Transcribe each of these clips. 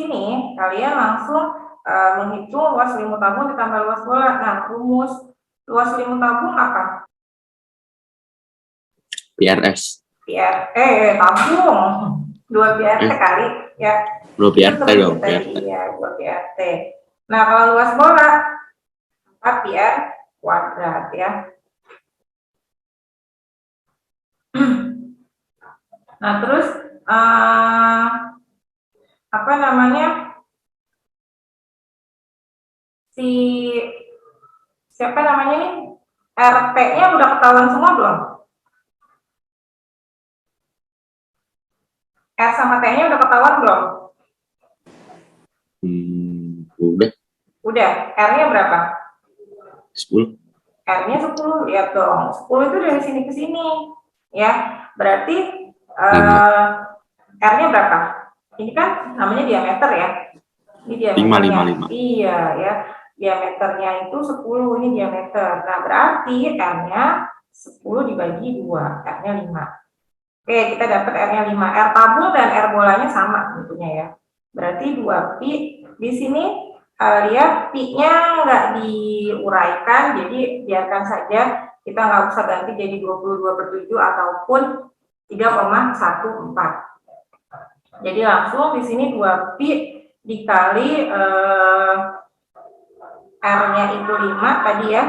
sini kalian langsung menghitung luas selimut tabung ditambah luas bola. Nah, rumus luas selimut tabung apa? PRS. Tabung 2 PRT kali ya. 2 PRT dong. Iya, 2 PRT. Nah, kalau luas bola 4 PR kuadrat ya. Nah, terus apa namanya? Siapa namanya nih? RT-nya udah ketahuan semua belum? R sama T-nya udah ketahuan belum? Udah. Udah. R-nya berapa? 10. R-nya 10, lihat dong. 10 itu dari sini ke sini. Ya, berarti R-nya berapa? Ini kan namanya diameter ya. Ini diameternya. 5. Iya, ya. Diameternya itu 10, ini diameter. Nah, berarti R-nya 10 dibagi 2, R-nya 5. Oke, kita dapat R-nya 5. R tabung dan R bolanya sama tentunya ya. Berarti 2 pi. Di sini lihat pi-nya nggak diuraikan, jadi biarkan saja. Kita nggak usah ganti jadi 22/7 ataupun 3,14. Jadi langsung di sini 2 pi dikali R-nya itu 5 tadi ya.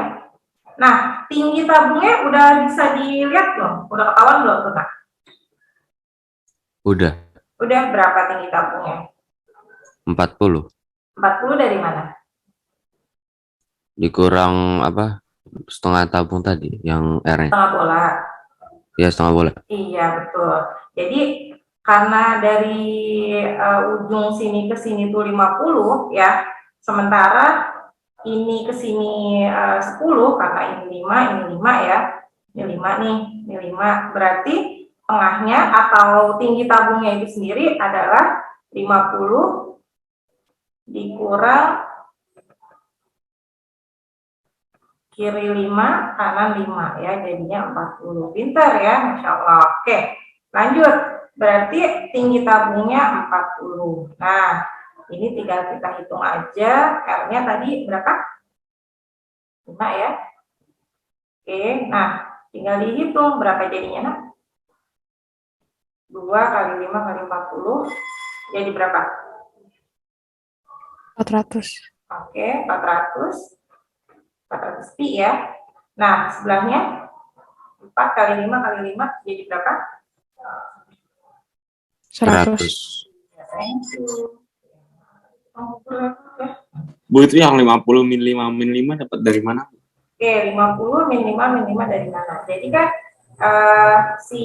Nah, tinggi tabungnya udah bisa dilihat belum? Udah ketahuan belum tuh, Kak? Udah. Udah berapa tinggi tabungnya? 40. 40 dari mana? Dikurang apa? Setengah tabung tadi yang R-nya. Setengah bola. Ya, setengah bola. Iya, betul. Jadi karena dari ujung sini ke sini tuh 50 ya. Sementara ini ke sini 10 karena ini 5 ya. Ini 5 nih, ini 5. Berarti tengahnya atau tinggi tabungnya itu sendiri adalah 50 dikurang kiri 5, kanan 5 ya, jadinya 40. Pintar ya, Masya Allah. Oke, lanjut. Berarti tinggi tabungnya 40. Nah, ini tinggal kita hitung aja. R-nya tadi berapa? 5 ya. Oke, nah tinggal dihitung berapa jadinya, nah? 2 kali 5 kali 40 jadi berapa? 400. Oke, 400 pi ya. Nah, sebelahnya 4 kali 5 kali 5 jadi berapa? 100. Bu, itu yang 50 min 5 dapat dari mana? Oke, 50 min 5 dari mana? Jadi kan si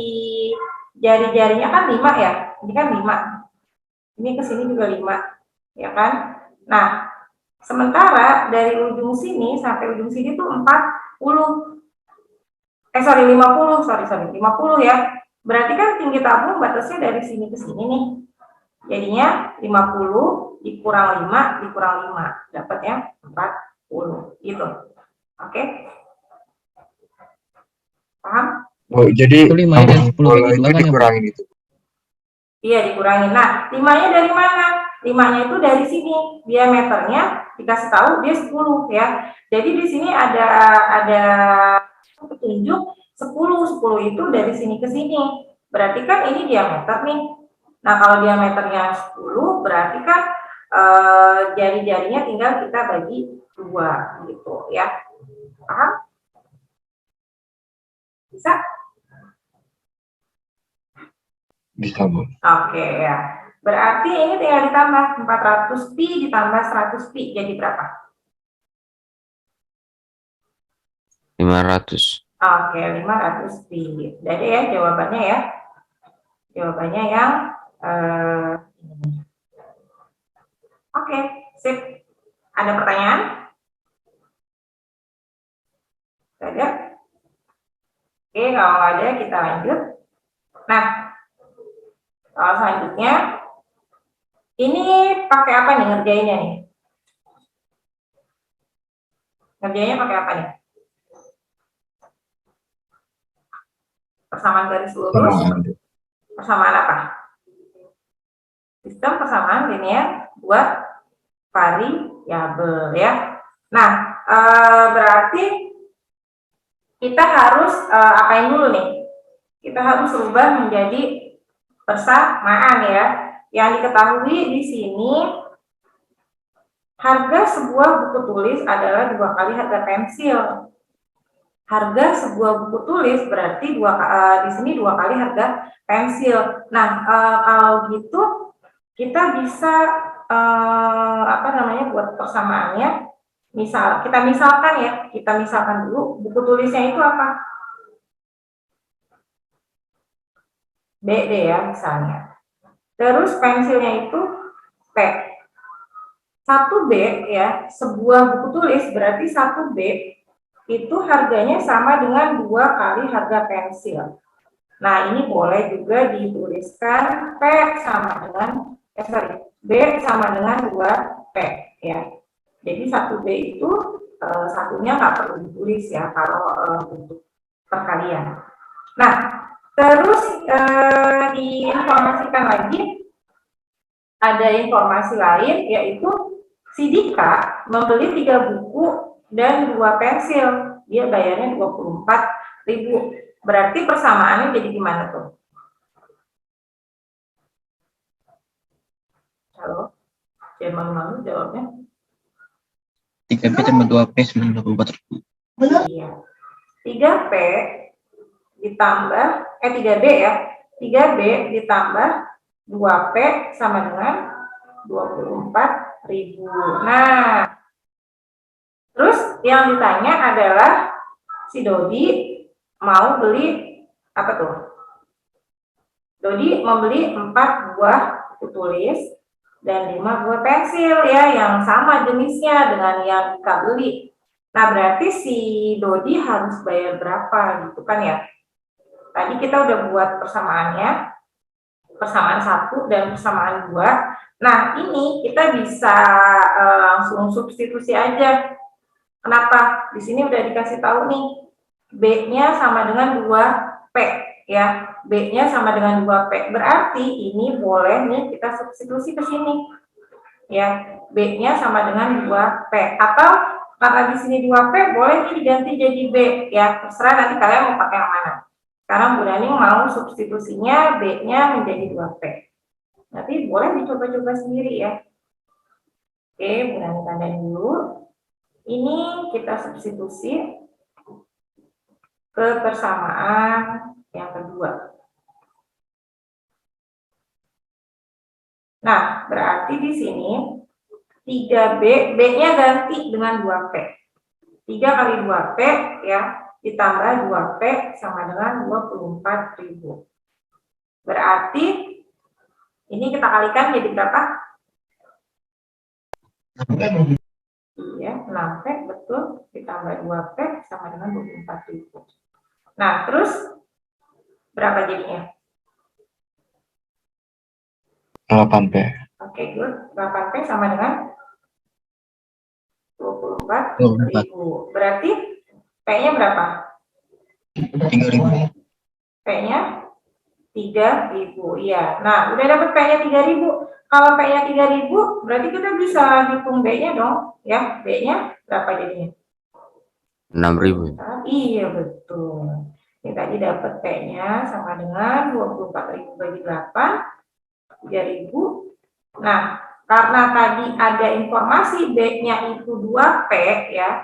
jari-jarinya kan 5 ya. Ini kan 5. Ini ke sini juga 5, ya kan? Nah, sementara dari ujung sini sampai ujung sini tuh 40. 50 ya. Berarti kan tinggi tabung batasnya dari sini ke sini nih. Jadinya 50 dikurang 5 dikurang 5. Dapatnya 40. Gitu. Oke? Paham? Oh, jadi Itu 5 dari 10 bola di itu belakang ya, Bu? dikurangin itu. Iya, dikurangin. Nah, 5-nya dari mana? 5-nya itu dari sini. Diameternya dikasih tahu dia 10 ya. Jadi di sini ada petunjuk 10 itu dari sini ke sini. Berarti kan ini diameter nih. Nah, kalau diameternya 10 berarti kan jari-jarinya tinggal kita bagi 2 gitu ya. Paham? Bisa? Bisa, Bu. Oke ya. Berarti ini tinggal ditambah 400 pi ditambah 100 pi jadi berapa? 500. Oke, 500 pi. Jadi ya jawabannya ya. Jawabannya yang ini. Oke, sip. Ada pertanyaan? Ada? Oke, kalau nggak ada kita lanjut. Nah, soal selanjutnya ini pakai apa nih ngerjainnya nih? Ngerjainnya pakai apa nih? Persamaan garis lurus. Persamaan apa? Sistem persamaan linear buat variabel ya. Nah, berarti kita harus apain dulu nih? Kita harus rubah menjadi persamaan ya. Yang diketahui di sini harga sebuah buku tulis adalah 2 kali harga pensil. Harga sebuah buku tulis berarti di sini 2 kali harga pensil. Nah, kalau gitu kita bisa buat persamaannya. Kita misalkan dulu buku tulisnya itu apa? BD ya misalnya. Terus pensilnya itu P. 1B ya, sebuah buku tulis berarti 1B itu harganya sama dengan 2 kali harga pensil. Nah, ini boleh juga dituliskan B sama dengan 2P ya. Jadi 1B itu satunya nggak perlu ditulis ya kalau untuk perkalian. Nah, terus diinformasikan lagi, ada informasi lain yaitu si Dika membeli 3 buku dan 2 pensil. Dia bayarnya 24.000. Berarti persamaannya jadi gimana tuh? Halo? Jangan malu-malu jawabnya. 3P tambah 2P 94.000. Iya. 3P ditambah 3B ya. 3B ditambah 2P sama dengan 24.000. Nah, terus yang ditanya adalah si Dodi mau beli apa tuh? Dodi membeli 4 buah buku tulis dan 5 buah pensil ya, yang sama jenisnya dengan yang Dika beli. Nah, berarti si Dodi harus bayar berapa gitu kan ya? Tadi kita udah buat persamaannya, persamaan 1 dan persamaan 2. Nah, ini kita bisa langsung substitusi aja. Kenapa? Di sini udah dikasih tahu nih, B-nya sama dengan 2P ya. B-nya sama dengan 2P. Berarti ini boleh nih kita substitusi ke sini. Ya, B-nya sama dengan 2P. Atau karena di sini 2P, boleh nih diganti jadi B ya. Terserah nanti kalian mau pakai yang mana. Sekarang Bu Dani mau substitusinya B-nya menjadi 2P. Nanti boleh dicoba-coba sendiri ya. Oke, Bu Dani tandain dulu. Ini kita substitusi ke persamaan yang kedua. Nah, berarti di sini 3B, B-nya ganti dengan 2P. 3 kali 2P ya, ditambah 2P sama dengan 24.000. Berarti ini kita kalikan jadi berapa? Iya, 6P betul, ditambah 2P sama dengan 24.000. Nah, terus berapa jadinya? 8P. Oke, good. 8P sama dengan 24.000. Berarti P-nya berapa? 3.000. P-nya 3.000. Iya. Nah, udah dapat P-nya 3.000. Kalau P-nya 3.000, berarti kita bisa hitung B-nya dong. Ya, B-nya berapa jadinya? 6.000. Iya, betul. Ini tadi dapat P-nya sama dengan 24.000 bagi 8, 3.000. Nah, karena tadi ada informasi B-nya itu 2P ya,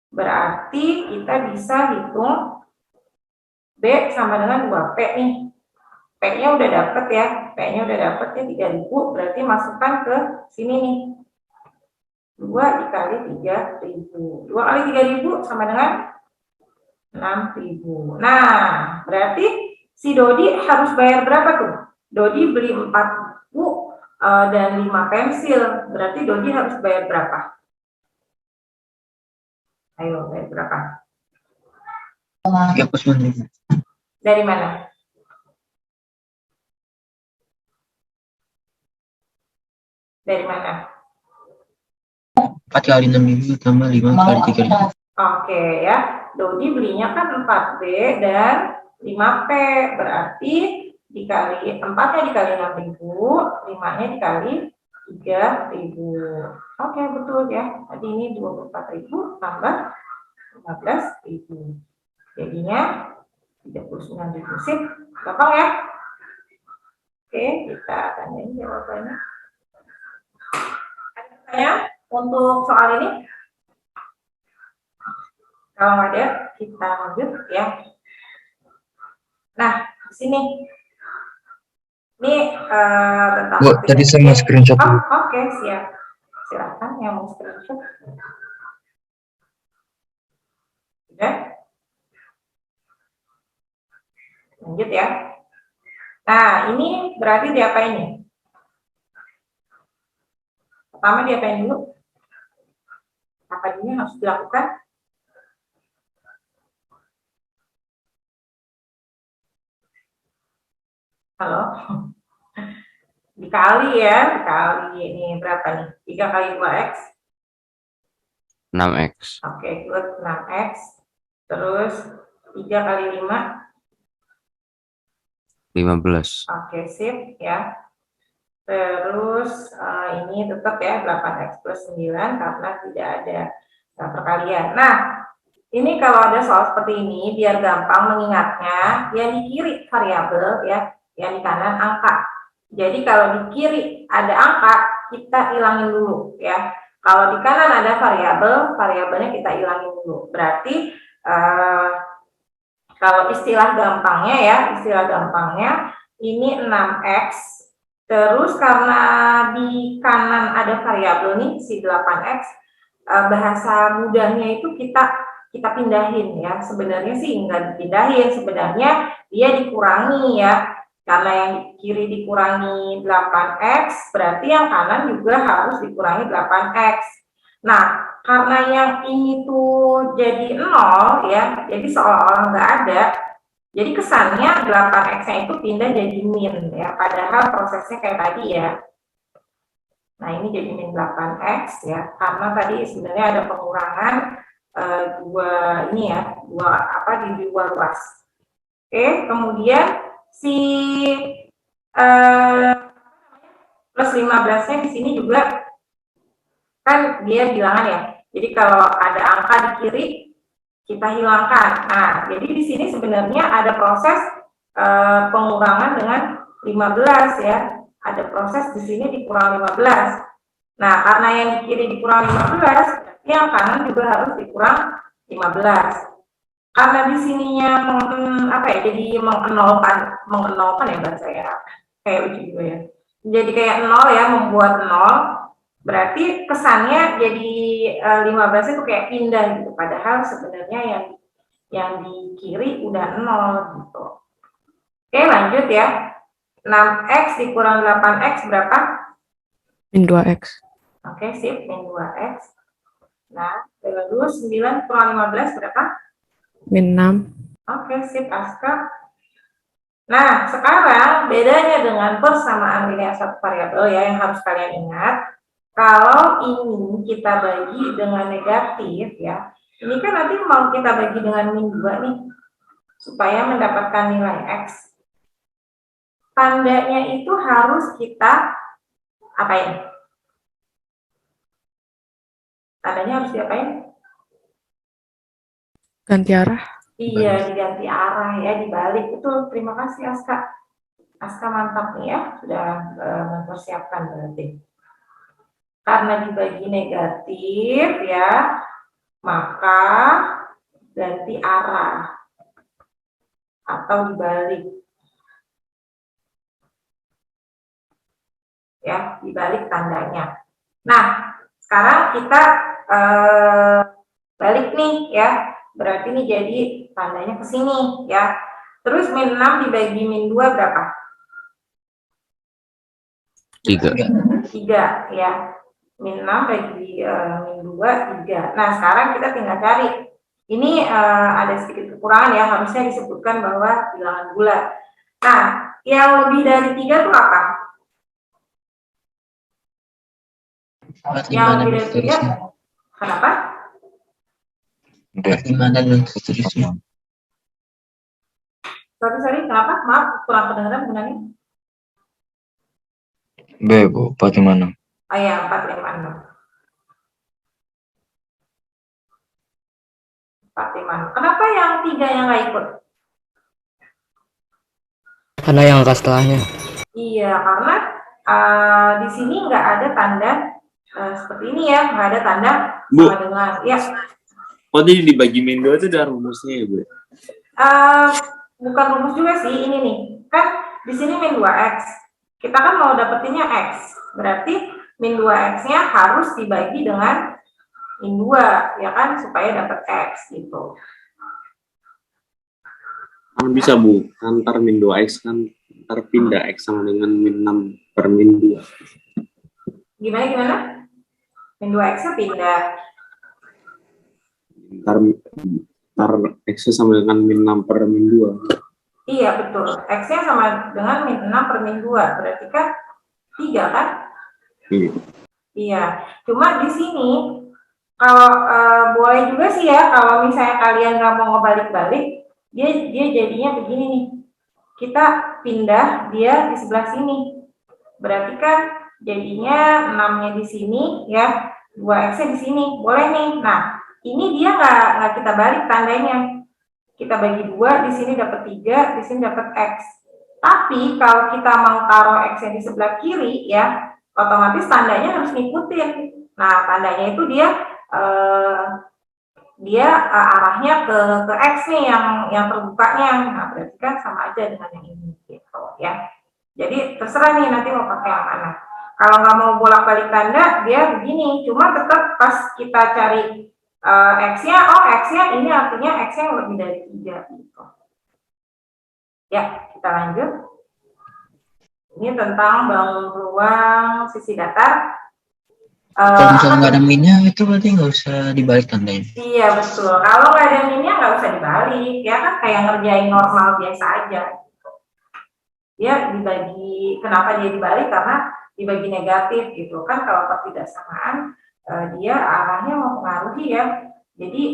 berarti kita bisa hitung B sama dengan 2P nih. P-nya udah dapet ya, P-nya udah dapet ya 3.000, berarti masukkan ke sini nih. 2 dikali 3.000. 2 kali 3.000 sama dengan 6.000. Nah, berarti si Dodi harus bayar berapa tuh? Dodi beli 4 buku dan 5 pensil. Berarti Dodi harus bayar berapa? Ayo, bayar berapa? 39.000. Dari mana? Dari mana? 4 kali 6.000 tambah 5 kali 3.000. Oke ya, Dodi belinya kan 4B dan 5P. Berarti dikali 4-nya dikali 6.000, 5-nya dikali 3.000. Oke, betul ya. Tadi ini 24.000 tambah 15.000. Jadinya 39.000. Sip, gampang ya? Oke, kita tanyain jawabannya. Ada pertanyaan untuk soal ini? Kalau nggak ada, kita lanjut ya. Nah, di sini. Ini tentang... Bu, tadi saya mau screenshot dulu. Oke, siap. Silakan yang mau screenshot. Udah? Lanjut ya. Nah, ini berarti diapain nih? Pertama diapain dulu? Apa ini harus dilakukan? Halo? Dikali ya, dikali ini berapa nih? 3 kali 2x. 6x. Oke, ikut 6x. Terus 3 kali 5. 15. Oke, sip ya. Terus ini tetap ya 8x plus 9 karena tidak ada perkalian. Nah, ini kalau ada soal seperti ini, biar gampang mengingatnya, yang di kiri variabel ya, yang di kanan angka. Jadi kalau di kiri ada angka, kita hilangin dulu ya. Kalau di kanan ada variabel, variabelnya kita hilangin dulu. Berarti kalau istilah gampangnya ini 6x. Terus karena di kanan ada variabel nih si 8x, bahasa mudahnya itu kita pindahin ya. Sebenarnya sih enggak dipindahin, sebenarnya dia dikurangi ya. Karena yang kiri dikurangi 8x, berarti yang kanan juga harus dikurangi 8x. Nah, karena yang ini tuh jadi 0 ya, jadi seolah-olah nggak ada, jadi kesannya 8x-nya itu pindah jadi min ya, padahal prosesnya kayak tadi ya. Nah, ini jadi min 8x ya, karena tadi sebenarnya ada pengurangan di dua ruas. Oke, kemudian si plus 15-nya di sini juga kan dia bilangan ya. Jadi kalau ada angka di kiri kita hilangkan. Nah, jadi di sini sebenarnya ada proses pengurangan dengan 15 ya. Ada proses di sini dikurang 15. Nah, karena yang di kiri dikurang 15, berarti yang kanan juga harus dikurang 15. Karena di sininya jadi mengenolkan ya bahasa ya, kayak uji juga ya. Jadi kayak 0 ya, membuat 0, berarti kesannya jadi 15 itu kayak pindah gitu. Padahal sebenarnya yang di kiri udah 0 gitu. Oke, lanjut ya. 6x dikurang 8x berapa? Min 2x. Oke, sip, min 2x. Nah, terus 9 kurang 15 berapa? Min 6. Oke, sip, Aska. Nah, sekarang bedanya dengan persamaan linear satu variabel ya, yang harus kalian ingat. Kalau ini kita bagi dengan negatif ya, ini kan nanti mau kita bagi dengan min 2 nih, supaya mendapatkan nilai x. Tandanya itu harus kita apain? Tandanya harus diapain? Ganti arah. Iya, diganti arah ya, dibalik. Betul, terima kasih Aska. Aska mantap nih ya, sudah mempersiapkan berarti. Karena dibagi negatif ya, maka ganti arah atau dibalik. Ya, dibalik tandanya. Nah, sekarang kita balik nih ya. Berarti ini jadi tandanya ke sini ya. Terus min 6 dibagi min 2 berapa? 3. 3 ya. Min 6 bagi min 2, 3. Nah, sekarang kita tinggal cari. Ini ada sedikit kekurangan ya, harusnya disebutkan bahwa bilangan bulat. Nah, yang lebih dari 3 itu apa? Yang lebih dari 3, kenapa? 5 dan seterusnya. Sorry, kenapa? Maaf, kurang kedengeran gunanya. B, Bu, 456. Oh ya, 456. 456. Kenapa yang 3 yang nggak ikut? Karena yang angka setelahnya. Iya, karena di sini nggak ada tanda seperti ini ya, nggak ada tanda Bu. sama dengan ya. Oh, jadi dibagi min 2 itu ada rumusnya ya, Bu? Bukan rumus juga sih, ini nih. Kan di sini min 2x. Kita kan mau dapetinnya x. Berarti min 2x-nya harus dibagi dengan min 2, ya kan, supaya dapat x gitu. Kan bisa, Bu. Antar min 2x kan antar pindah x sama dengan min 6 per min 2. Gimana? Min 2x-nya pindah. Antar x sama dengan min 6 per min 2. Iya, betul. X-nya sama dengan min 6 per min 2. Berarti kan 3 kan? Iya. Iya. Cuma di sini, kalau boleh juga sih ya, kalau misalnya kalian nggak mau ngebalik-balik, dia jadinya begini nih. Kita pindah dia di sebelah sini. Berarti kan jadinya 6-nya di sini, ya, 2x-nya di sini. Boleh nih. Nah, ini dia nggak kita balik tandanya. Kita bagi 2, di sini dapat 3, di sini dapat x. Tapi kalau kita mau taruh x-nya di sebelah kiri, ya, otomatis tandanya harus ngikutin. Nah, tandanya itu dia arahnya ke x nih yang terbukanya. Nah, berarti kan sama aja dengan yang ini gitu ya. Jadi terserah nih nanti mau pakai yang mana. Kalau nggak mau bolak-balik tanda, dia begini. Cuma tetap pas kita cari x-nya, x-nya ini artinya x-nya yang lebih dari 3 gitu. Ya, kita lanjut. Ini tentang bangun ruang sisi datar. Kalau misalnya nggak ada minnya, itu berarti nggak usah dibalik tandanya. Iya, betul. Kalau nggak ada minnya nggak usah dibalik. Ya kan kayak ngerjain normal biasa aja. Dia dibagi, kenapa dia dibalik? Karena dibagi negatif gitu kan. Kalau ketidaksamaan, dia arahnya mempengaruhi ya. Jadi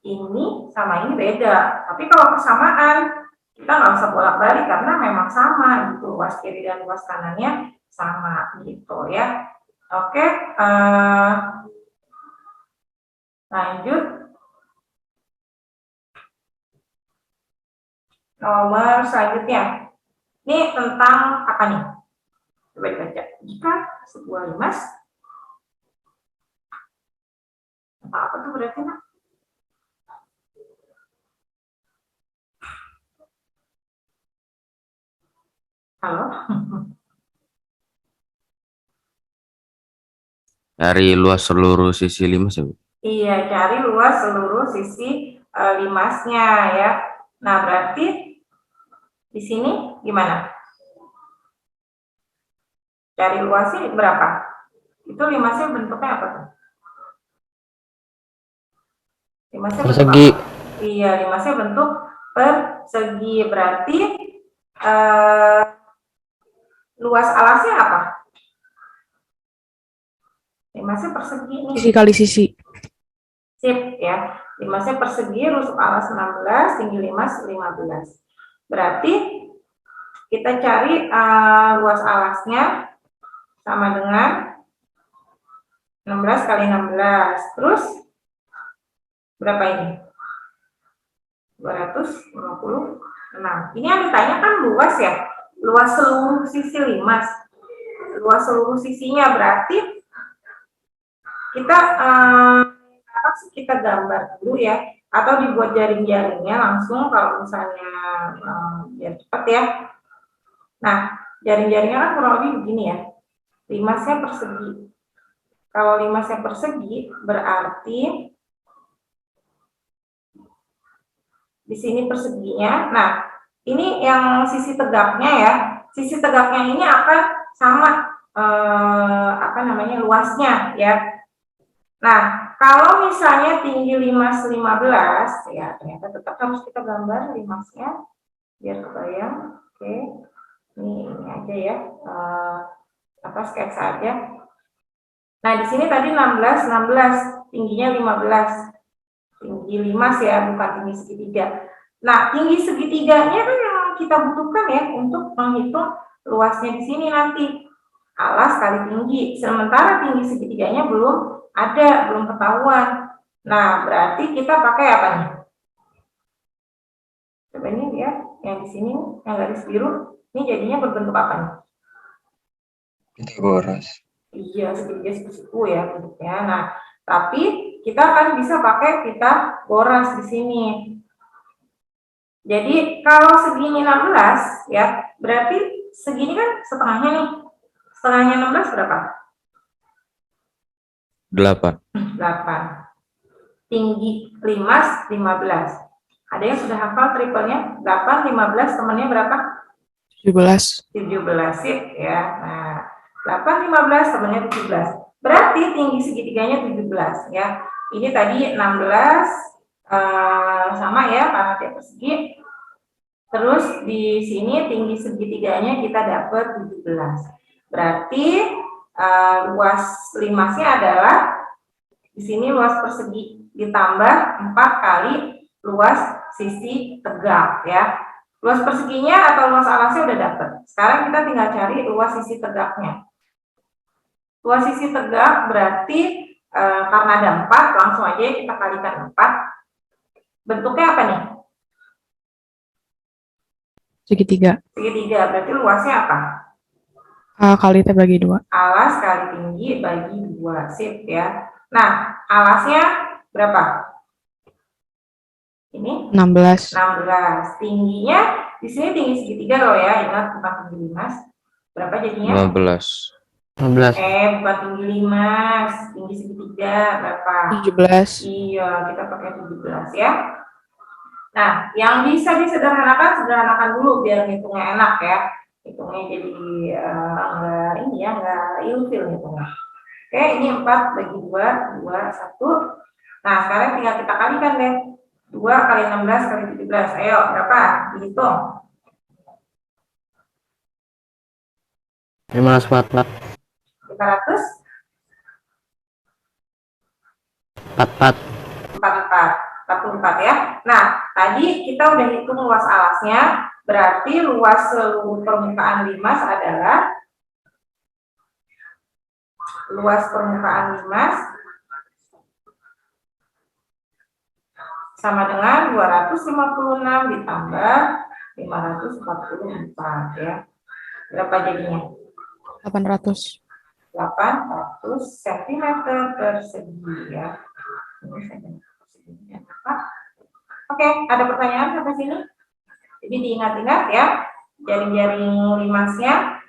ini sama ini beda. Tapi kalau persamaan, kita nggak usah bolak-balik karena memang sama gitu. Luas kiri dan luas kanannya sama gitu ya. Oke, lanjut. Nomor selanjutnya. Ini tentang apa nih? Coba dibaca. Jika sebuah limas, apa tuh berarti, Nak? Halo? Dari luas seluruh sisi limas ya, Bu? Iya, cari luas seluruh sisi limasnya ya. Nah, berarti di sini gimana? Cari luasnya berapa? Itu limasnya bentuknya apa tuh? Limasnya Persegi. Iya, limasnya bentuk persegi. Berarti luas alasnya apa? Limasnya persegi nih. Sisi kali sisi. Sip ya. Limasnya persegi, rusuk alas 16, tinggi limas 15. Berarti kita cari luas alasnya sama dengan 16 kali 16. Terus berapa ini? 256. Ini yang ditanya kan luas ya. Luas seluruh sisi limas. Luas seluruh sisinya berarti kita gambar dulu ya, atau dibuat jaring-jaringnya langsung kalau misalnya biar cepat ya. Nah, jaring-jaringnya kan kurang lebih begini ya. Limasnya persegi. Kalau limasnya persegi berarti di sini perseginya. Nah, ini yang sisi tegaknya ya. Sisi tegaknya ini akan sama luasnya ya. Nah, kalau misalnya tinggi limas 15, ya ternyata tetap harus kita gambar limasnya biar kebayang. Oke, ini aja ya, sketsa aja. Nah, di sini tadi 16, tingginya 15, tinggi limas ya, bukan tinggi segitiga. Nah, tinggi segitiganya kan yang memang kita butuhkan ya untuk menghitung luasnya di sini nanti. Alas kali tinggi. Sementara tinggi segitiganya belum ada, belum ketahuan. Nah, berarti kita pakai apa nih? Coba ini ya, yang di sini, yang garis biru, ini jadinya berbentuk apa nih? Pitagoras. Iya, segitiga siku ya bentuknya. Nah, tapi kita akan bisa pakai Pitagoras di sini. Jadi kalau segini 16 ya, berarti segini kan setengahnya nih. Setengahnya 16 berapa? 8. 8. Tinggi 15. Ada yang sudah hafal triplenya? 8, 15, temannya berapa? 17. 17 sip ya. Nah, 8, 15, temannya 17. Berarti tinggi segitiganya 17 ya. Ini tadi 16 sama ya karena dia persegi. Terus di sini tinggi segitiganya kita dapat 17. Berarti luas limasnya adalah di sini luas persegi ditambah 4 kali luas sisi tegak ya. Luas perseginya atau luas alasnya udah dapat. Sekarang kita tinggal cari luas sisi tegaknya. Luas sisi tegak berarti karena ada 4, langsung aja kita kalikan 4. Bentuknya apa nih? Segitiga. Segitiga, berarti luasnya apa? A kali T bagi 2. Alas kali tinggi bagi 2, sip ya. Nah, alasnya berapa? Ini 16. 16. Tingginya di sini tinggi segitiga loh ya, ingat bukan tinggi limas. Berapa jadinya? 15. 15. Bukan tinggi limas, tinggi segitiga berapa? 17. Iya, kita pakai 17 ya. Nah, yang bisa disederhanakan, sederhanakan dulu biar ngitungnya enak ya. Hitungnya jadi enggak ini ya, enggak ilfil hitungnya. Oke, ini 4 bagi 2, 2, 1. Nah, sekarang tinggal kita kalikan deh. 2 kali 16 kali 17. Ayo, berapa? Dihitung. 544. 500? 44. 44 ya. Nah, tadi kita udah hitung luas alasnya, berarti luas seluruh permukaan limas adalah luas permukaan limas sama dengan 256 ditambah 544 ya. Berapa jadinya? 800. 800 cm persegi ya. Ini cm perseginya apa? Oke, ada pertanyaan sampai sini? Jadi diingat-ingat ya, jaring-jaring limasnya.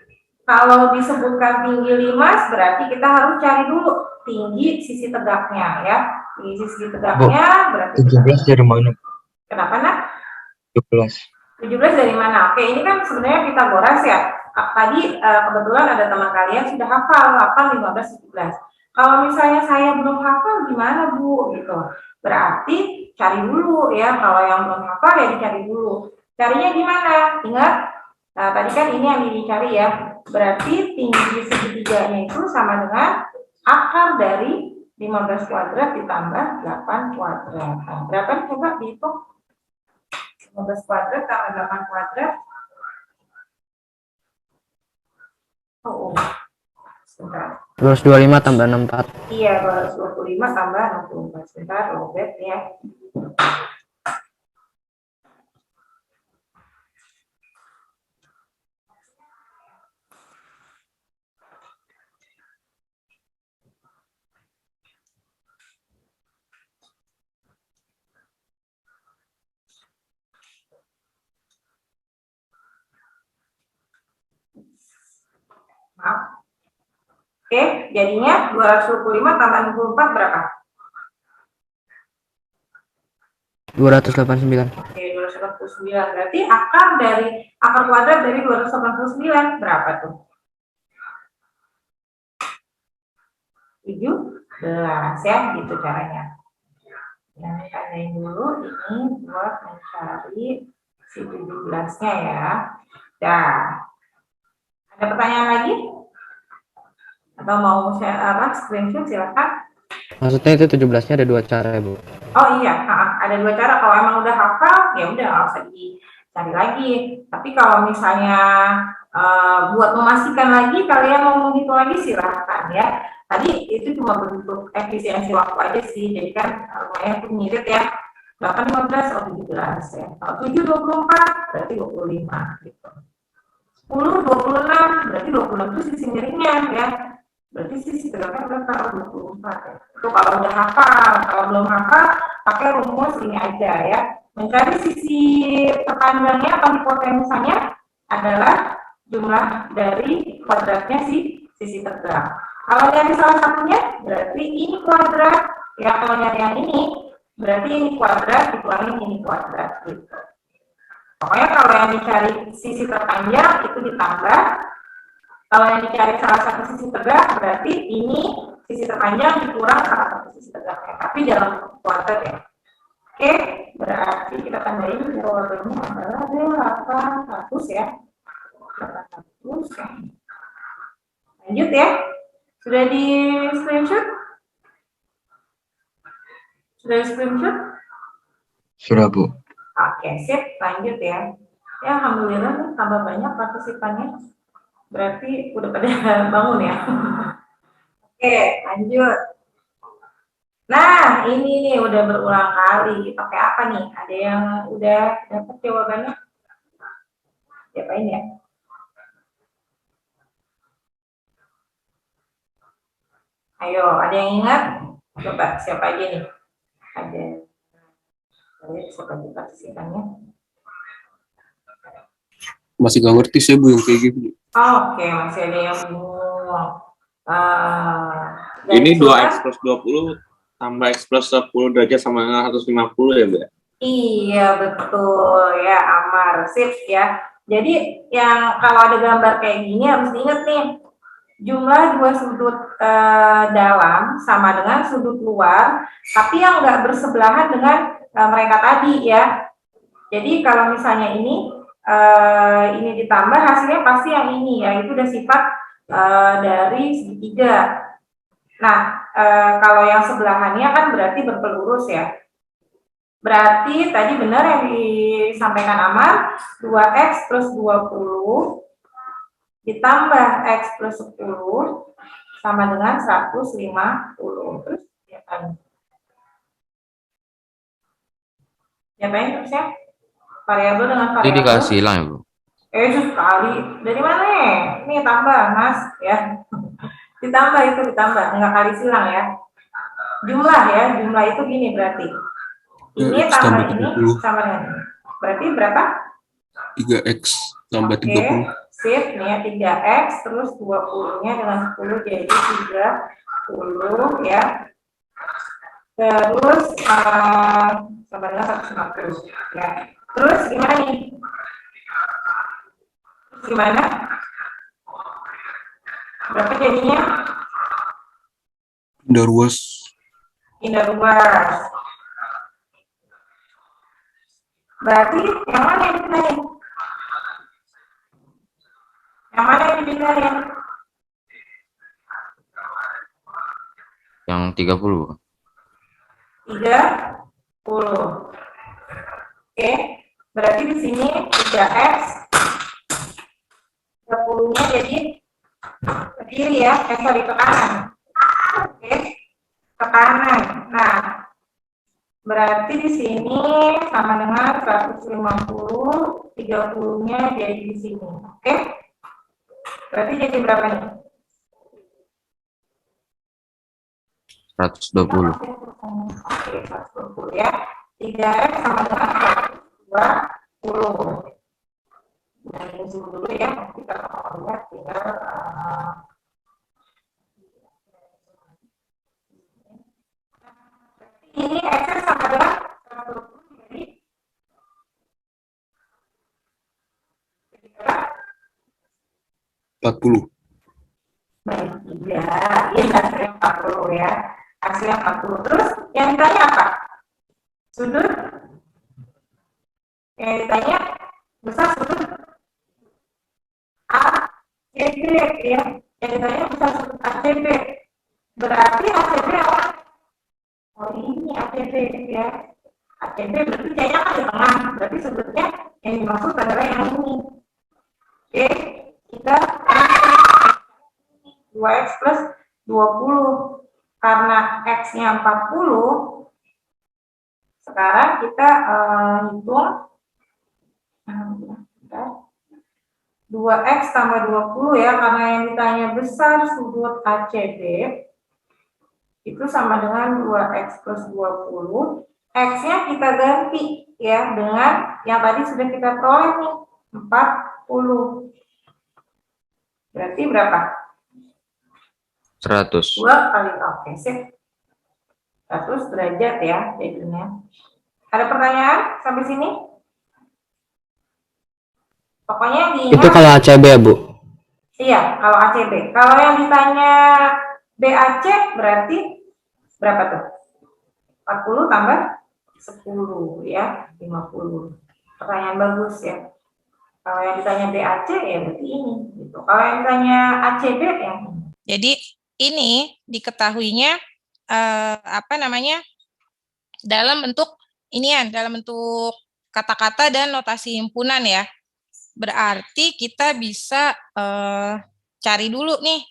Kalau disebutkan tinggi limas, berarti kita harus cari dulu tinggi sisi tegaknya ya. Tinggi sisi tegaknya berarti 17 dari mana? kenapa nak? 17. 17 dari mana? Oke, ini kan sebenarnya Pitagoras ya. Tadi kebetulan ada teman kalian sudah hafal 8, 15, 17. Kalau misalnya saya belum hafal gimana Bu? Gitu. Berarti cari dulu ya. Kalau yang belum hafal ya dicari dulu. Carinya gimana? Ingat, nah tadi kan ini yang dicari ya. Berarti tinggi segitiganya itu sama dengan akar dari 15 kuadrat ditambah 8 kuadrat. Nah, berapa nih coba dihitung? 15 kuadrat tambah 8 kuadrat. Oh, sebentar. 225 tambah 64. Iya, 225 tambah 64. Sebentar, lobet ya. Maaf. Oke, jadinya 225 tambah 64 berapa? 289. Oke, 289. Berarti akar kuadrat dari 289 berapa tuh? 17 ya, gitu caranya. Yang tandain dulu ini buat mencari si 17-nya ya. Dah. Ada pertanyaan lagi? Atau mau screenshot silakan. Maksudnya itu 17-nya ada 2 cara ya, Bu? Oh iya, ada 2 cara. Kalau emang udah hafal, ya udah nggak usah cari lagi. Tapi kalau misalnya buat memastikan lagi, kalian mau menghitung lagi silahkan ya. Tadi itu cuma bentuk efisiensi waktu aja sih, jadi kan lumayan tuh ngirit ya. 8, 15, oh 17 ya. Kalau 7, 24, berarti 25 gitu. 10, 26, berarti 26 itu sisi miringnya ya. Berarti sisi tegaknya berapa? 24 ya. Itu kalau udah hafal, kalau belum hafal, pakai rumus ini aja ya. Mencari sisi terpanjangnya atau hipotensanya adalah jumlah dari kuadratnya sisi tegak. Kalau nyari salah satunya, berarti ini kuadrat. Ya, kalau nyari yang ini, berarti ini kuadrat, dikurangin ini kuadrat. Gitu. Pokoknya kalau yang dicari sisi terpanjang, itu ditambah. Kalau yang dicari salah satu sisi tegak, berarti ini sisi terpanjang dikurang salah satu sisi tegaknya. Tapi dalam kuadrat ya. Oke, berarti kita tambahin jawabannya adalah 800 ya. 800 ya. Lanjut ya. Sudah di screenshot? Sudah di screenshot? Sudah, Bu. Oke, sip. Lanjut ya. Ya, alhamdulillah nih, tambah banyak partisipannya. Berarti udah pada bangun ya. Oke, lanjut. Nah, ini nih udah berulang kali. Pakai apa nih? Ada yang udah dapat jawabannya? Siapain ya? Ayo, ada yang ingat? Coba, siapa aja nih? Ada. Siapa aja partisipannya? Masih gak ngerti saya Bu yang kayak gitu. Oke, masih ada yang bingung. Ini 2x plus 20 tambah x plus 10 derajat sama dengan 150 ya Bu? Iya, betul ya, Amar. Sip ya. Jadi yang kalau ada gambar kayak gini harus diingat nih, jumlah dua sudut dalam sama dengan sudut luar, tapi yang nggak bersebelahan dengan mereka tadi ya. Jadi kalau misalnya ini ditambah, hasilnya pasti yang ini ya, itu udah sifat dari segitiga. Nah, kalau yang sebelahannya kan berarti berpelurus ya. Berarti tadi benar yang disampaikan Amar, 2x plus 20 ditambah x plus 10 sama dengan 150. Terus diapain? Diapain terusnya? Variabel dengan variabel. Ini dikasih hilang ya Bu? Sekali. Dari mana ya? Ini tambah, Mas. Ya. Ditambah itu, ditambah. Enggak kali silang ya. Jumlah ya. Jumlah itu gini berarti. Ini tambah ini sama dengan ini. Berarti berapa? 3x tambah 30. Sip, nih ya 3x terus 20-nya dengan 10 jadi 30 ya. Terus sama dengan 150 ya. Terus gimana nih? Gimana? Berapa jadinya? Pindah ruas. Pindah ruas. Berarti yang mana yang dipindahin? Yang mana yang dipindahin? Yang 30 Bu? 30. Oke, berarti di sini 3x 30-nya jadi ke kiri ya, sorry, ke kanan. Oke, ke kanan. Nah, berarti di sini sama dengan 150, 30-nya jadi di sini. Oke, berarti jadi berapa nih? 120. Oke, 120 ya. 3x sama dengan 120. Nah, ini dulu ya. Kita mau lihat tinggal ini x sama dengan 120 jadi 40. baik, ya, ini hasilnya 40 ya. Hasilnya 40. Terus yang ditanya apa? Sudut? Yang ditanya besar sudut ACB ya. Yang ditanya besar sudut ACB. Berarti ACB apa? Oh, ini ACB ya. ACB berarti jadinya kan di tengah. Berarti sudutnya Yang dimaksud adalah yang ini. Oke, kita 2x plus 20. Karena x-nya 40, sekarang kita hitung 2x tambah 20 ya, karena yang ditanya besar sudut ACB itu sama dengan 2x plus 20. X-nya kita ganti ya dengan yang tadi sudah kita peroleh nih, 40. Berarti berapa? 100. 2 kali, oke, sip. 100 derajat ya jadinya. Ada pertanyaan sampai sini? Pokoknya diingat. Itu kalau ACB ya, Bu? Iya, kalau ACB. Kalau yang ditanya BAC berarti berapa tuh? 40 tambah 10 ya, 50. Pertanyaan bagus ya. Kalau yang ditanya BAC ya berarti ini gitu. Kalau yang ditanya ACB yang ini. Jadi ini diketahuinya dalam bentuk dalam bentuk kata-kata dan notasi himpunan ya. Berarti kita bisa cari dulu nih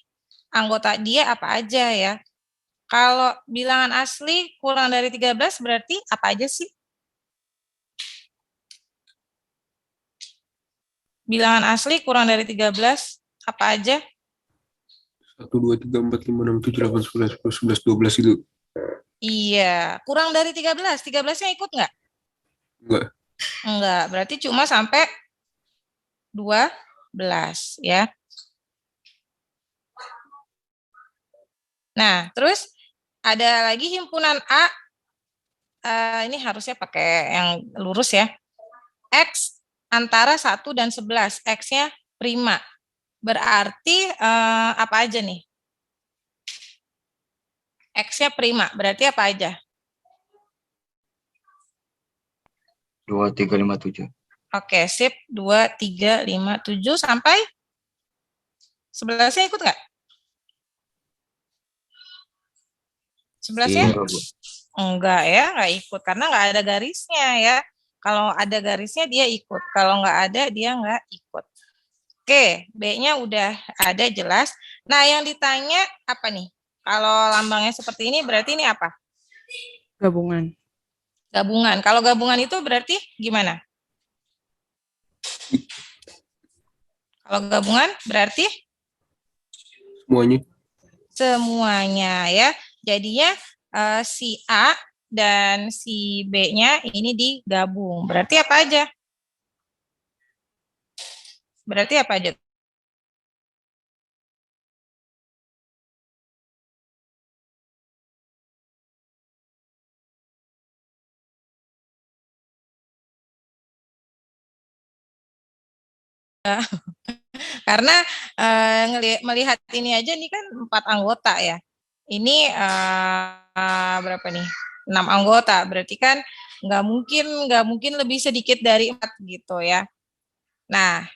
anggota dia apa aja ya. Kalau bilangan asli kurang dari 13 berarti apa aja sih? Bilangan asli kurang dari 13 apa aja? 1, 2, 3, 4, 5, 6, 7, 8, 9, 10, 11, 12 itu. Iya, kurang dari 13. 13-nya ikut nggak? Enggak. Enggak, berarti cuma sampai 12 ya. Nah, terus ada lagi himpunan A. Ini harusnya pakai yang lurus ya. X antara 1 dan 11. X-nya prima. Berarti apa aja nih? X-nya prima. Berarti apa aja? 2, 3, 5, 7. Oke, sip. 2, 3, 5, 7 sampai 11-nya ikut nggak? 11-nya? Iya, Bu. Enggak ya, nggak ikut. Karena nggak ada garisnya ya. Kalau ada garisnya dia ikut. Kalau nggak ada dia nggak ikut. Oke, B-nya udah ada jelas. Nah, yang ditanya apa nih? Kalau lambangnya seperti ini berarti ini apa? Gabungan. Gabungan. Kalau gabungan itu berarti gimana? Kalau gabungan berarti Semuanya. semuanya ya. Jadinya si A dan si B-nya ini digabung. Berarti apa aja? Berarti apa aja? Karena melihat ini aja nih kan 4 anggota ya. Ini berapa nih? 6 anggota. Berarti kan nggak mungkin lebih sedikit dari 4 gitu ya. Nah,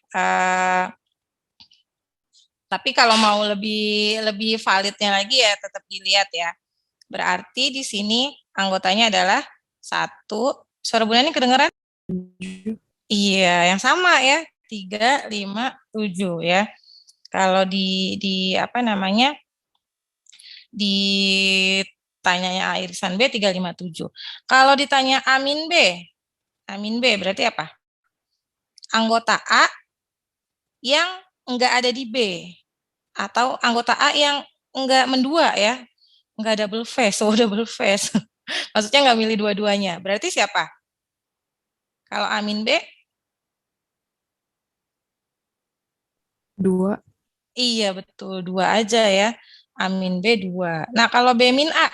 tapi kalau mau lebih validnya lagi ya tetap dilihat ya. Berarti di sini anggotanya adalah 1. Suara Bunda ini kedengeran? Iya, yang sama ya. 3, 5, 7 ya. Kalau di apa namanya? Ditanyanya A irisan B 3, 5, 7. Kalau ditanya A min B berarti apa? Anggota A yang enggak ada di B atau anggota A yang enggak mendua ya. Enggak double face, double face. Maksudnya enggak milih dua-duanya. Berarti siapa? Kalau A min B? 2. Iya betul, 2 aja ya. A min B 2. Nah kalau B min A?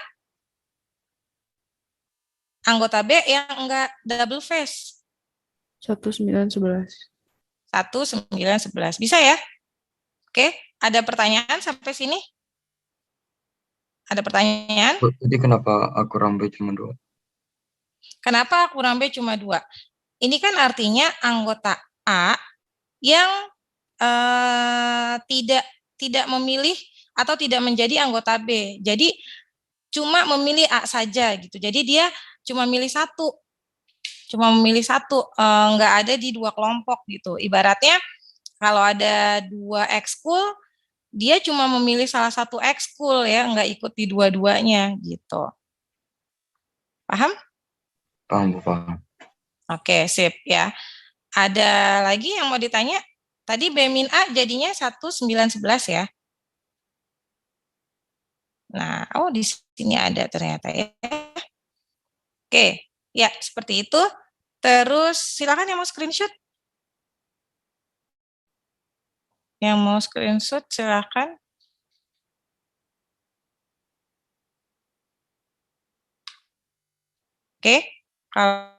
Anggota B yang enggak double face. 1, 9, 11. 1, 9, 11. Bisa ya? Oke, ada pertanyaan sampai sini? Ada pertanyaan? Bu, jadi kenapa aku rambai cuma 2? Kenapa kurang B cuma 2? Ini kan artinya anggota A yang tidak memilih atau tidak menjadi anggota B. Jadi cuma memilih A saja gitu. Jadi dia cuma milih 1. cuma memilih satu, nggak ada di dua kelompok gitu. Ibaratnya kalau ada 2 ekskul, dia cuma memilih salah satu ekskul ya, nggak ikut di dua-duanya gitu. Paham? Paham, Bu, paham. Oke, sip ya. Ada lagi yang mau ditanya? Tadi B-A jadinya 1,911 ya. Nah, oh di sini ada ternyata ya. Oke, ya seperti itu. Terus silakan yang mau screenshot. Yang mau screenshot silakan. Oke, kalau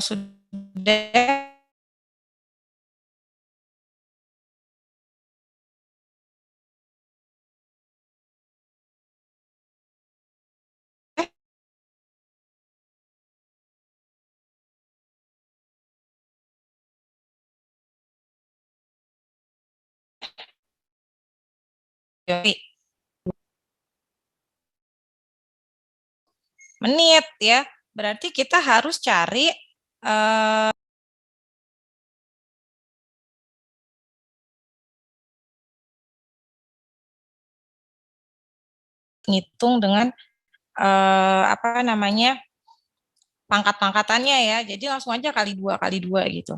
sudah menit ya, berarti kita harus cari ngitung dengan apa namanya pangkat-pangkatannya ya, jadi langsung aja kali 2 gitu.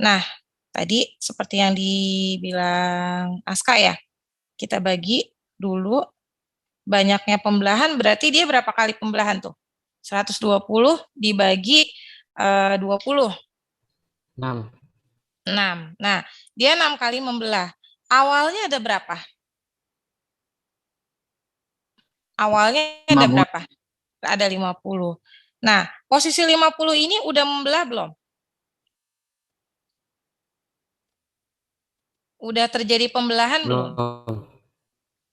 Nah, tadi seperti yang dibilang Aska ya, kita bagi dulu banyaknya pembelahan, berarti dia berapa kali pembelahan tuh? 120 dibagi 20. 6. 6. Nah, dia 6 kali membelah. Awalnya ada berapa? Awalnya ada berapa? Ada 50. Nah, posisi 50 ini udah membelah belum? Udah terjadi pembelahan belum?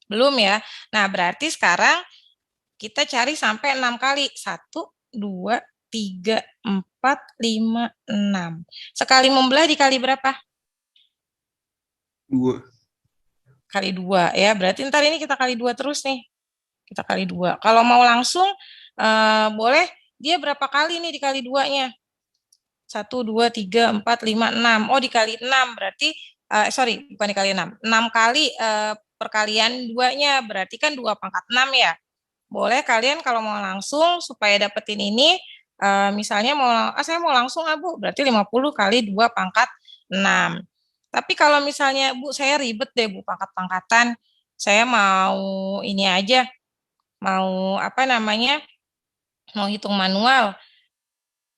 Belum ya. Nah, berarti sekarang kita cari sampai 6 kali. 1, 2, 3, 4, 5, 6. Sekali membelah dikali berapa? 2. Kali 2 ya. Berarti ntar ini kita kali 2 terus nih. Kita kali 2. Kalau mau langsung boleh dia berapa kali nih dikali 2-nya? 1, 2, 3, 4, 5, 6. Oh, dikali 6 berarti sorry, bukan dikali 6. 6 kali perkalian 2-nya berarti kan 2 pangkat 6 ya. Boleh kalian kalau mau langsung supaya dapetin ini misalnya saya mau langsung Bu, berarti 50 kali 2 pangkat 6. Tapi kalau misalnya Bu saya ribet deh Bu pangkat-pangkatan, saya mau ini aja, mau apa namanya, mau hitung manual.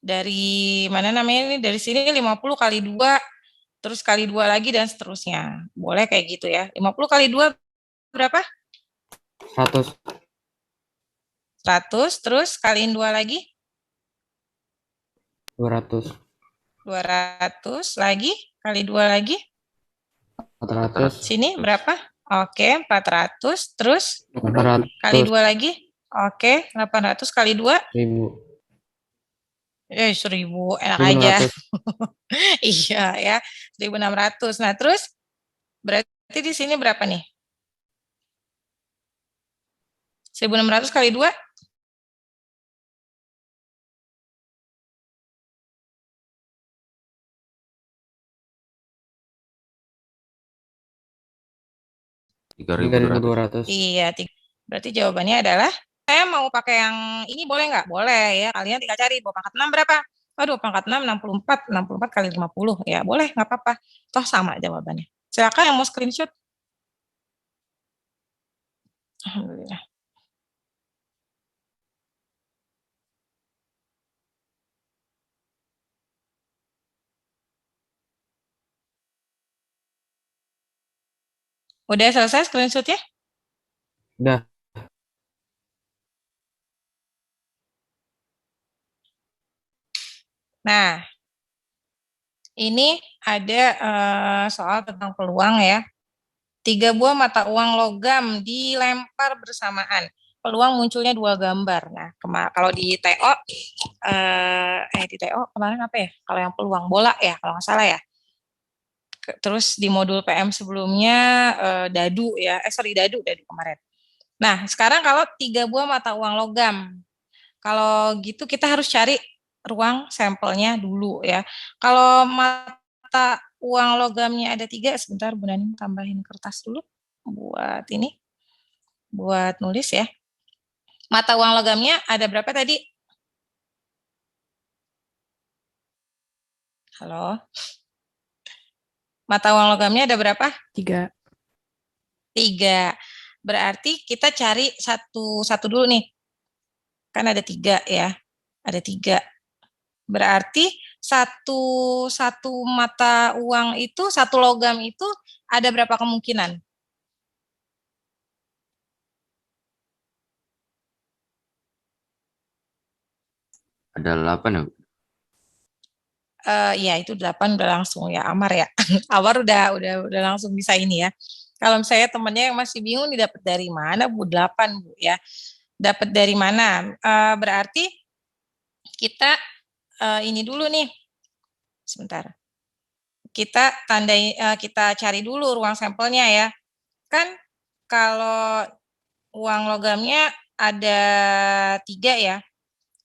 Dari mana namanya ini, dari sini 50 kali 2, terus kali 2 lagi dan seterusnya. Boleh kayak gitu ya. 50 kali 2 berapa? 100. 100, terus kaliin 2 lagi? 200. 200 lagi, kali 2 lagi? 400. Sini berapa? Oke, 400, terus 800. kali 2 lagi? Oke, 800 kali 2? 1000. 1000, enak aja. 1600. Iya ya, 1600. Nah, terus berarti di sini berapa nih? 1600 kali 2? 3.200. 3.200. Iya, berarti jawabannya adalah saya mau pakai yang ini boleh nggak? Boleh ya. Kalian tinggal cari bawa pangkat 6 berapa? Waduh, pangkat 6 64, 64 kali 50. Ya, boleh, nggak apa-apa. Toh sama jawabannya. Silakan yang mau screenshot. Alhamdulillah. Udah selesai screenshotnya? Udah. Nah, ini ada soal tentang peluang ya. 3 buah mata uang logam dilempar bersamaan. Peluang munculnya 2 gambar. Nah, kalau di TO, di TO kemarin apa ya? Kalau yang peluang bola ya, kalau nggak salah ya. Terus di modul PM sebelumnya dadu ya, dadu kemarin. Nah, sekarang kalau 3 buah mata uang logam, kalau gitu kita harus cari ruang sampelnya dulu ya. Kalau mata uang logamnya ada 3, sebentar Bu Nani tambahin kertas dulu buat ini, buat nulis ya. Mata uang logamnya ada berapa tadi? Halo? Mata uang logamnya ada berapa? 3. 3. Berarti kita cari satu dulu nih. Kan ada 3 ya. Ada 3. Berarti satu mata uang itu, satu logam itu ada berapa kemungkinan? Ada 8 ya? Ya itu 8 udah langsung ya Amar ya. Amar udah langsung bisa ini ya. Kalau misalnya temennya yang masih bingung nih dapat dari mana Bu 8 Bu ya. Dapat dari mana? Berarti kita ini dulu nih. Sebentar. Kita kita cari dulu ruang sampelnya ya. Kan kalau uang logamnya ada 3 ya.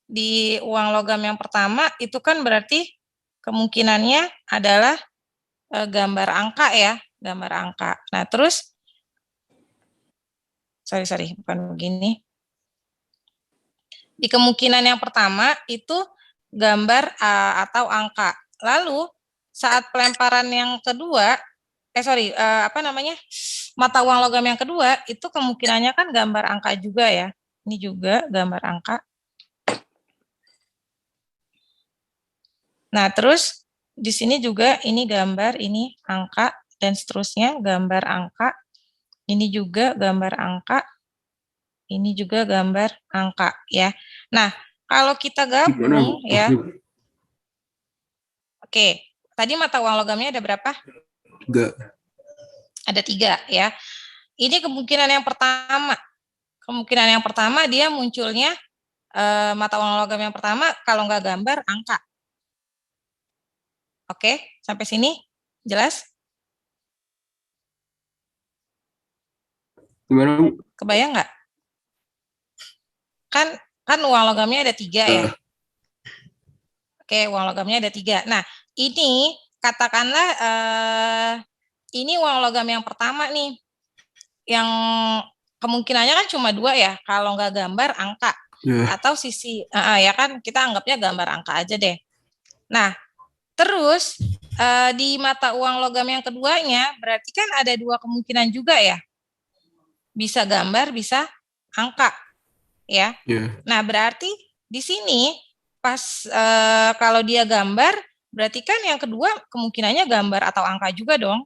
Di uang logam yang pertama itu kan berarti kemungkinannya adalah gambar angka ya, gambar angka. Nah, terus sorry, bukan begini. Di kemungkinan yang pertama itu gambar atau angka. Lalu saat pelemparan yang kedua, mata uang logam yang kedua itu kemungkinannya kan gambar angka juga ya. Ini juga gambar angka. Nah, terus di sini juga ini gambar, ini angka, dan seterusnya gambar angka. Ini juga gambar angka. Ini juga gambar angka ya. Nah, kalau kita gabung ya. Oke, tadi mata uang logamnya ada berapa? 3. Ada 3 ya. Ini kemungkinan yang pertama. Kemungkinan yang pertama dia munculnya mata uang logam yang pertama kalau nggak gambar angka. Oke, sampai sini jelas? Gimana? Kebayang nggak? Kan uang logamnya ada 3 ya. Oke, uang logamnya ada 3. Nah, ini katakanlah ini uang logam yang pertama nih. Yang kemungkinannya kan cuma 2 ya, kalau nggak gambar angka. Atau sisi, ya kan kita anggapnya gambar angka aja deh. Nah, terus di mata uang logam yang keduanya berarti kan ada 2 kemungkinan juga ya. Bisa gambar, bisa angka. Ya. Nah, berarti di sini pas kalau dia gambar berarti kan yang kedua kemungkinannya gambar atau angka juga dong.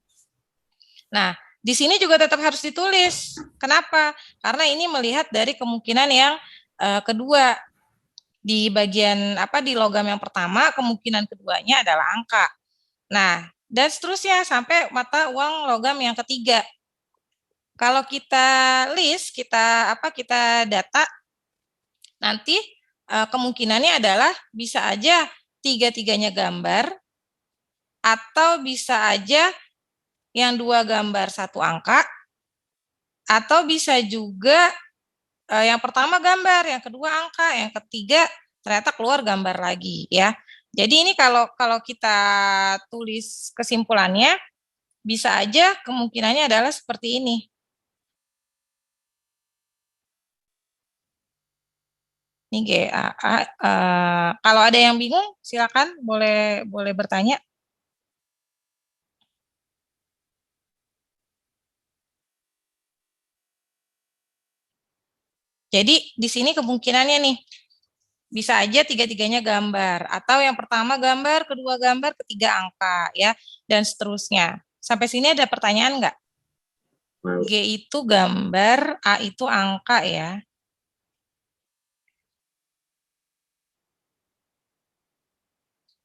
Nah, di sini juga tetap harus ditulis. Kenapa? Karena ini melihat dari kemungkinan yang kedua. Di bagian di logam yang pertama kemungkinan keduanya adalah angka. Nah, dan seterusnya sampai mata uang logam yang ketiga. Kalau kita list, kita data, nanti kemungkinannya adalah bisa aja 3-3-nya gambar, atau bisa aja yang 2 gambar 1 angka, atau bisa juga yang pertama gambar, yang kedua angka, yang ketiga ternyata keluar gambar lagi ya. Jadi ini kalau kita tulis kesimpulannya bisa aja kemungkinannya adalah seperti ini. Ini GAA. Kalau ada yang bingung silakan boleh bertanya. Jadi di sini kemungkinannya nih, bisa aja 3-3-nya gambar, atau yang pertama gambar, kedua gambar, ketiga angka, ya, dan seterusnya. Sampai sini ada pertanyaan nggak? G itu gambar, A itu angka ya.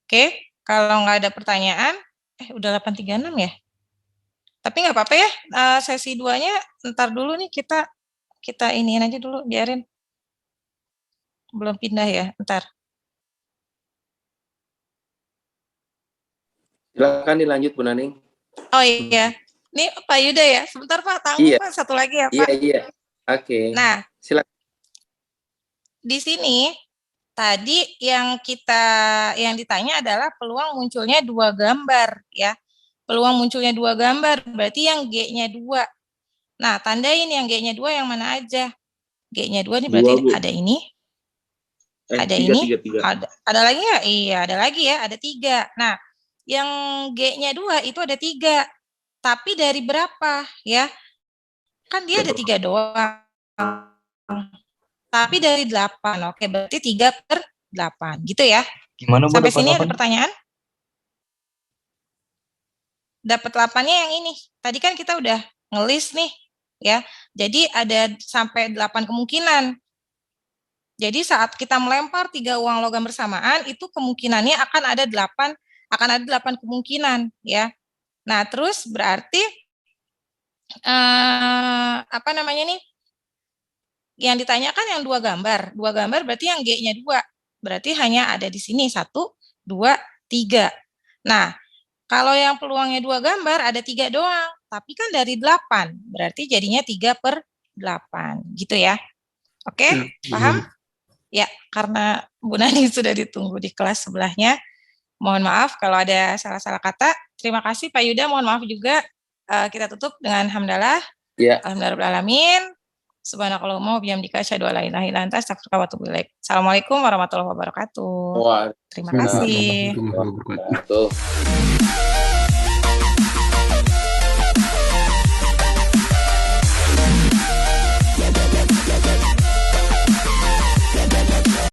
Oke, kalau nggak ada pertanyaan, udah 8.36 ya? Tapi nggak apa-apa ya, sesi 2-nya ntar dulu nih kita iniin aja dulu, biarin. Belum pindah ya, ntar. Silakan dilanjut Bu Naning. Oh iya. Ini Pak Yuda ya. Sebentar Pak, tanggung Iya. Pak. Satu lagi ya Pak. Iya. Oke. Nah, Silakan. di sini tadi yang ditanya adalah peluang munculnya dua gambar ya. Peluang munculnya dua gambar berarti yang G-nya 2. Nah, tandain yang G-nya 2 yang mana aja. G-nya 2 nih berarti 2, Bu. ada ini, ada 3, ini, 3. ada lagi nggak? Iya, ada lagi ya, ada 3. Nah, yang G-nya 2 itu ada 3. Tapi dari berapa ya? Kan dia ada 3 doang. Tapi dari 8. Oke, berarti 3/8. Gitu ya. Gimana Bu Sampai dapat sini ada 8? pertanyaan? Dapat 8-nya yang ini. Tadi kan kita udah ngelis nih, ya. Jadi ada sampai 8 kemungkinan. Jadi saat kita melempar 3 uang logam bersamaan, itu kemungkinannya akan ada 8 kemungkinan, ya. Nah, terus berarti apa namanya nih? Yang ditanyakan yang 2 gambar. 2 gambar berarti yang G-nya 2. Berarti hanya ada di sini 1, 2, 3. Nah, kalau yang peluangnya 2 gambar ada 3 doang, tapi kan dari 8, berarti jadinya 3/8, gitu ya. Oke, paham? Ya, karena Bu Nani sudah ditunggu di kelas sebelahnya. Mohon maaf kalau ada salah-salah kata. Terima kasih Pak Yuda, mohon maaf juga. Kita tutup dengan hamdalah. Ya. Alhamdulillahirrahmanirrahim. Subhanakallahumma wa bihamdika asyhadu an la ilaha illa anta astaghfiruka wa atubu ilaik. Assalamualaikum warahmatullahi wabarakatuh. Terima kasih. Warahmatullahi wabarakatuh. Tuh.